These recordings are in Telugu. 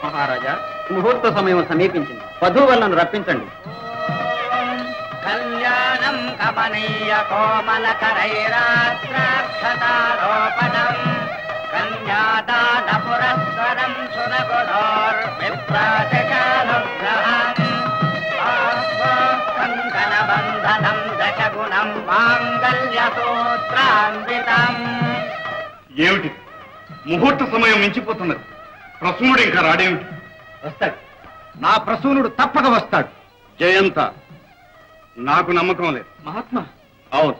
మహారాజా, ముహూర్త సమయం సమీపించింది. వధూవరులను రప్పించండి. కళ్యాణం కమనీయ కోమలకరైరాత్రాక్షతారోపణం కన్యాదాన పురస్సరం సురగుణోర్విప్రాతికానుగ్రహం కంకణబంధనం దశగుణం మాంగళ్యసూత్రాన్వితం. ఏమిటి ముహూర్త సమయం మించిపోతున్నది? ప్రసూనుడు ఇంకా రాడేమిటి? వస్తాడు, నా ప్రసూనుడు తప్పక వస్తాడు. జయంత, నాకు నమ్మకం లేదు. మహాత్మా, అవును,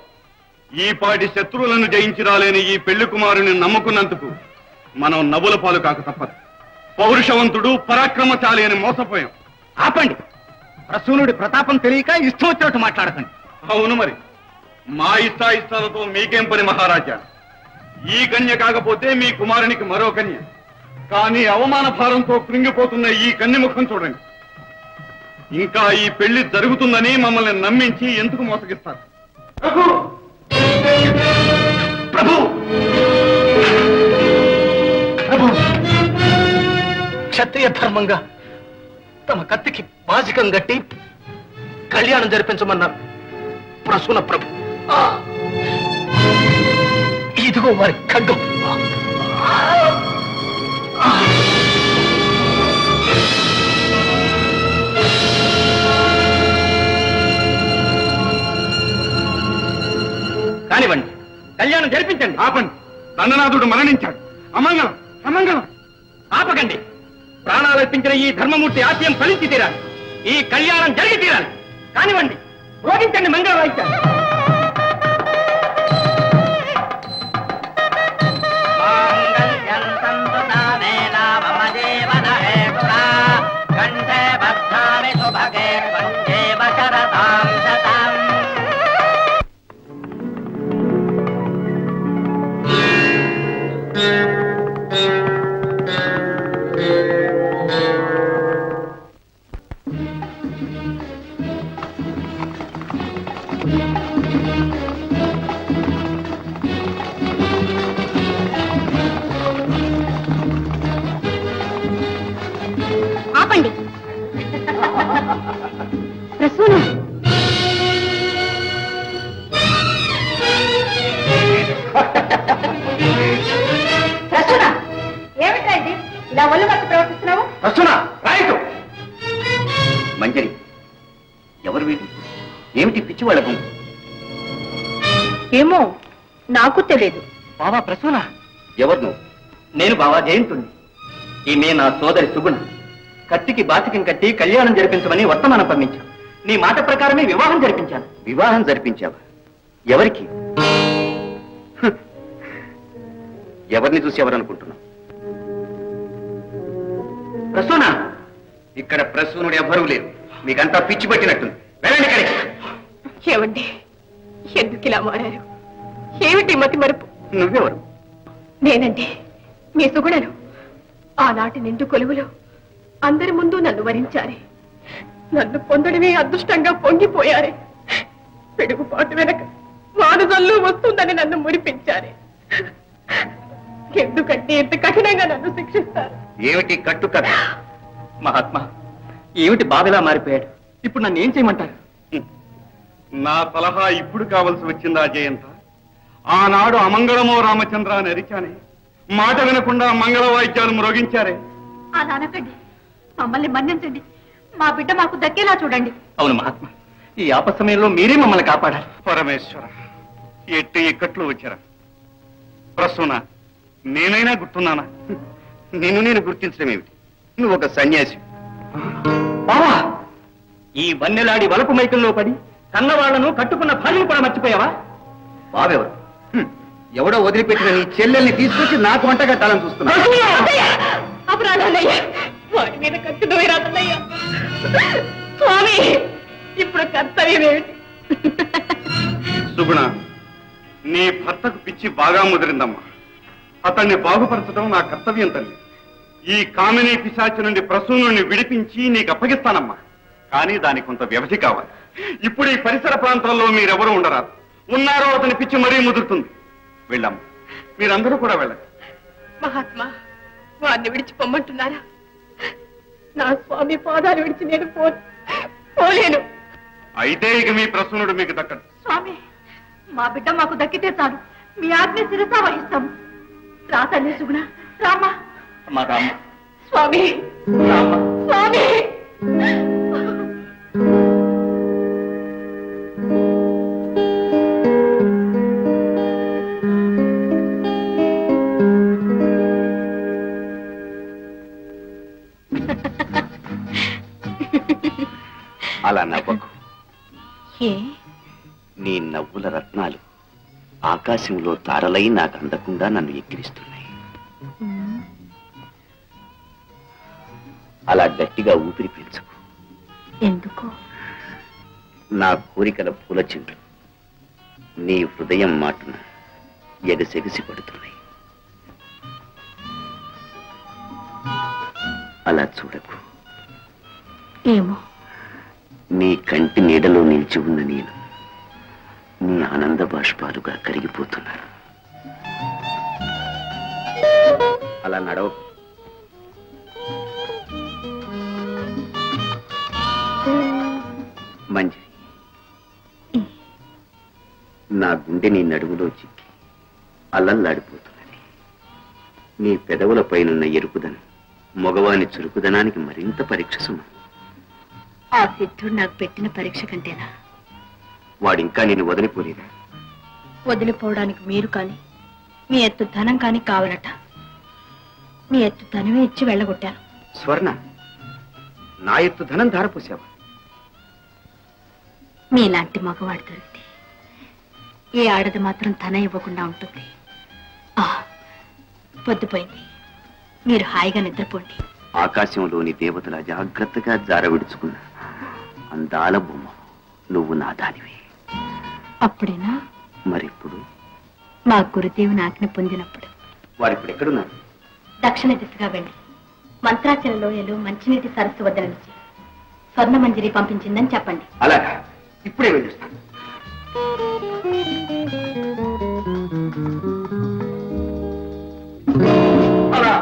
ఈ పాటి శత్రువులను జయించి రాలేని ఈ పెళ్లి కుమారుని నమ్ముకున్నందుకు మనం నవ్వుల పాలు కాక తప్పదు. పౌరుషవంతుడు, పరాక్రమశాలి అని మోసపోయాం. ఆపండి. ప్రసూనుడి ప్రతాపం తెలియక ఇష్టం వచ్చినట్టు మాట్లాడకండి. అవును మరి, మా ఇష్టాయిష్టాలతో మీకేం పని మహారాజా? ఈ కన్య కాకపోతే మీ కుమారునికి మరో కన్య. కానీ అవమాన భారంతో కృంగిపోతున్న ఈ కన్య ముఖం చూడండి. ఇంకా ఈ పెళ్లి జరుగుతుందని మమ్మల్ని నమ్మించి ఎందుకు మోసగిస్తారు? ప్రభు, ప్రభు, క్షత్రియ ధర్మంగా తమ కత్తికి బాజికం గట్టి కళ్యాణం జరిపించమన్నారు ప్రసూన ప్రభు. ఇదిగో వారి ఖడ్గం. కానివ్వండి, కళ్యాణం జరిపించండి. ఆపండి, దండనాథుడు మరణించాడు. అమంగళం, అమంగళం. ఆపకండి. ప్రాణాలర్పించిన ఈ ధర్మమూర్తి ఆశయం ఫలించి తీరాలి. ఈ కళ్యాణం జరిగి తీరాలి. కానివ్వండి, రోగించండి మంగళ వాయిద్యాలు. మాంగళ్యం తంతు నానేన మమ జీవన హేతునా కంఠే బధ్నామి సుభగే వందేవ శరదాం శతం. ఆపండి. ప్రసూన, ప్రసూన, ఏమిట్రా ఇది? ఇలా ఒళ్ళు మట్టి ప్రవర్తిస్తున్నావు? ప్రసూన, రాయటు. మంజరి, ఎవరు వీడు? ఏమిటి పిచ్చి వాళ్ళ గుంపు? ఏమో, నాకు తెలియదు. బావా ప్రసూన. ఎవరు నువ్వు? నేను బావా జయంతుణ్ణి. ఈమె నా సోదరి సుగుణ. కత్తికి బాసికం కట్టి కళ్యాణం జరిపించమని వర్తమానం పంపించాను. నీ మాట ప్రకారమే వివాహం జరిపించాను. వివాహం జరిపించావా? ఎవరికి? ఎవరిని చూసి ఎవరనుకుంటున్నావు? ప్రసూన, ఇక్కడ ప్రసూనుడు ఎవ్వరూ లేరు. మీకంతా పిచ్చి పట్టినట్టుంది. వెళ్ళండి ఇక్కడికి. ఏమండి, ఎందుకు ఇలా మారారు? ఏమిటి మతి మరుపు? నువ్వెవరు? నేనండి, మీ సుగుణను. ఆనాటి నిండు కొలువులో అందరి ముందు నన్ను వరించారే. నన్ను పొందడమే అదృష్టంగా పొంగిపోయారే. పిడుగుపాటు వెనక వానజల్లు వస్తుందని నన్ను మురిపించారే. ఎందుకంటే ఇంత కఠినంగా నన్ను శిక్షిస్తారు? ఏమిటి కట్టు కథ? మహాత్మా, ఏమిటి బావిలా మారిపోయాడు? ఇప్పుడు నన్ను ఏం చేయమంటారు? నా సలహా ఇప్పుడు కావలసి వచ్చిందా జయంత? ఆనాడు అమంగళమో రామచంద్ర అని అరిచానే, మాట వినకుండా మంగళ వాయిద్యాలు మ్రోగించారే. అలా అనకండి, మమ్మల్ని మన్నించండి. మా బిడ్డ మాకు దక్కేలా చూడండి. అవును మహాత్మా, ఈ ఆప సమయంలో మీరే మమ్మల్ని కాపాడాలి. పరమేశ్వర, ఎట్టి ఇక్కట్లు వచ్చారా? ప్రసూన, నేనైనా గుర్తున్నానా? నిన్ను నేను గుర్తించడం ఏమిటి? నువ్వు ఒక సన్యాసి. బావా, ఈ వన్నెలాడి వలపు మైకంలో పడి కన్నవాళ్లను కట్టుకున్న భార్యను కూడా మర్చిపోయావా? బావెవరు? ఎవడో వదిలిపెట్టిన నీ చెల్లెల్ని తీసుకొచ్చి నాకు వంట కట్టాలని చూస్తున్నా. అపరాధన్నయ్య, వాటి మీద కత్తి దూరాదన్నయ్య. స్వామి, ఇప్పుడు కర్తవ్యం ఏమిటి? సుగుణ, నీ భర్తకు పిచ్చి బాగా ముదిరిందమ్మా. అతన్ని బాగుపరచడం నా కర్తవ్యం తల్లి. ఈ కామిని పిశాచి నుండి ప్రసూనుని విడిపించి నీకు అప్పగిస్తానమ్మా. కానీ దానికి కొంత వ్యవధి కావాలి. ఇప్పుడు ఈ పరిసర ప్రాంతాల్లో మీరెవరూ ఉండరాదు. ఉన్నారో అతని పిచ్చి మరీ ముదురుతుంది. వెళ్ళమ్మా, మీరందరూ కూడా వెళ్ళండి. మహాత్మా, వారిని విడిచిపోమ్మంటున్నారా? నా స్వామి పాదాలు విడిచి నేను పోలేను. అయితే ఇక మీ ప్రసన్నుడు మీకు దక్కడు. స్వామి, మా బిడ్డ మాకు దక్కితే చాలు, మీ ఆజ్ఞ శిరసా వహిస్తాము. రా తల్లి సుగుణ, రామా. అమ్మా రామ్మ, స్వామి, రామ్మ. స్వామి. అలా నవ్వకు. ఏ నీ నవ్వుల రత్నాలు ఆకాశంలో తారలై నాకు అందకుండా నన్ను ఎక్కిరిస్తున్నాయి. అలా గట్టిగా ఊపిరి పీల్చకు. ఎందుకు? నా కోరికల పూల చెంట్లు నీ హృదయం మాటున ఎగసెగసి పడుతున్నాయి. అలా చూడకు. ఏమో, నీ కంటి నీడలో నిలిచి ఉన్న నేను నీ ఆనంద బాష్పాలుగా కరిగిపోతున్నాను. అలా నడవ. మంజరి, నా గుండె నీ నడుములో చిక్కి అల్లల్లాడిపోతున్నది. నీ పెదవుల పైనున్న ఎరుపుదనం మగవాని చురుకుదనానికి మరింత పరీక్ష సుమ. ఆ సిద్ధుడు నాకు పెట్టిన పరీక్ష కంటేనా? వాడింకా నేను వదిలిపోలేదా? వదిలిపోవడానికి మీరు కానీ మీ ఎత్తు ధనం కానీ కావాలట. మీ ఎత్తు ధనమే ఇచ్చి వెళ్ళగొట్టాను. స్వర్ణ, నా ఎత్తు ధనం ధారపోసావా? మీలాంటి మగవాడు దొరికితే ఏ ఆడది మాత్రం ధనం ఇవ్వకుండా ఉంటుంది. పొద్దుపోయింది, మీరు హాయిగా నిద్రపోండి. ఆకాశంలోని దేవతల జాగ్రత్తగా జార విడుచుకున్న అందాల బొమ్మ నువ్వు నా దానివే. అప్పుడేనా? మరిప్పుడు మా గురుదేవుని ఆజ్ఞ పొందినప్పుడు. వారిప్పుడు ఎక్కడున్నారు? దక్షిణ దిశగా వెళ్ళి మంత్రాచల లోయలో మంచినీటి సరస్సు వద్ద నుంచి స్వర్ణమంజరి పంపించిందని చెప్పండి. అలాగా, ఇప్పుడే వెళ్ళిస్తాను. అలా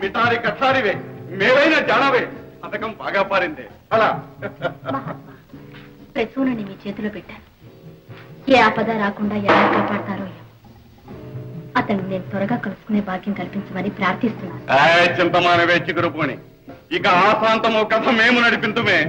మిటారి కఠారివే, మేలైన జానవే, పథకం బాగా పారిందే. అలా ప్రసూనని మీ చేతిలో పెట్టాను. ఏ ఆపద రాకుండా ఎలా కాపాడతారో ఏమో. అతన్ని నేను త్వరగా కలుసుకునే భాగ్యం కల్పించమని ప్రార్థిస్తున్నాను. చింతమానవే చిగురుపోని, ఇక ఆశాంతము కథ మేము నడిపింతుమే.